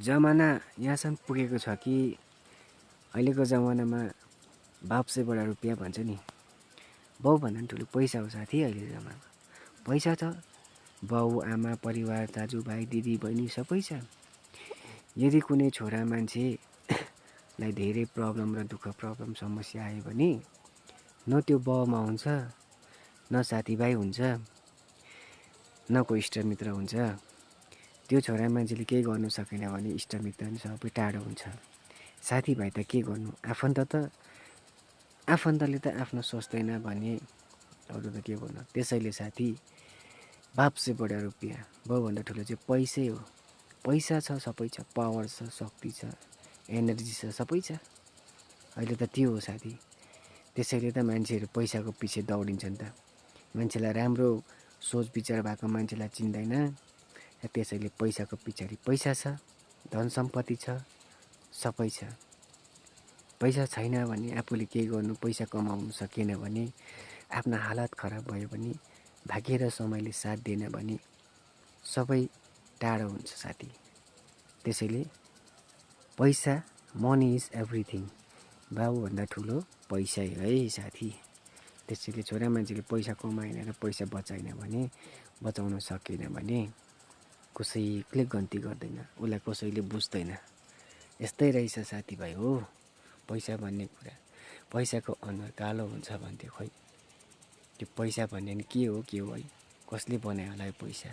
जमाना यहाँसम्म पुगेको छ कि अहिलेको जमानामा बाप से बडा रुपियाँ भन्छ नि। बाउभन्दा पनि ठुलो पैसा हो साथी। अहिले जमानामा पैसा छ, बाउ आमा परिवार दाजुभाइ दिदी बहिनी सबै छ। यदि कुनै छोरा मान्छेलाई धेरै प्रब्लम र दुःख समस्या आयो भने न त्यो बाउमा हुन्छ, न साथीभाइ हुन्छ, न को इष्टमित्र हुन्छ। त्यो छोरा मान्छेले केही गर्नु सकेन भने इष्टमित्र पनि सबै टाढो हुन्छ। साथीभाइ त के गर्नु, आफन्तले त आफ्नो सोच्दैन भने अरू त के गर्नु। त्यसैले साथी, बाप से बडा रुपियाँ, बाउभन्दा ठुलो चाहिँ पैसै हो। पैसा छ, सबै छ, पावर छ, शक्ति छ, एनर्जी छ, सबै छ। अहिले त त्यो हो साथी। त्यसैले त मान्छेहरू पैसाको पछि दौडिन्छन् त। मान्छेलाई राम्रो सोच विचार भएको मान्छेलाई चिन्दैन। त्यसैले पैसाको पछाडि पैसा छ, धन सम्पत्ति छ, सबै छ। पैसा छैन भने आफूले केही गर्नु, पैसा कमाउनु सकेन भने, आफ्नो हालत खराब भयो भने, भाग्य र समयले साथ दिएन भने सबै टाढो हुन्छ साथी। त्यसैले पैसा, मनी इज एभ्रिथिङ। बाबुभन्दा ठुलो पैसै है साथी। त्यसैले छोरा मान्छेले पैसा कमाएन र पैसा बचाउन सकेन भने कसैले गन्ती गर्दैन, उसलाई कसैले बुझ्दैन। यस्तै रहेछ साथीभाइ हो पैसा भन्ने कुरा। पैसाको अनुहार कालो हुन्छ भन्थ्यो, खोइ त्यो पैसा भन्ने के हो है, कसले बनायो होला यो पैसा।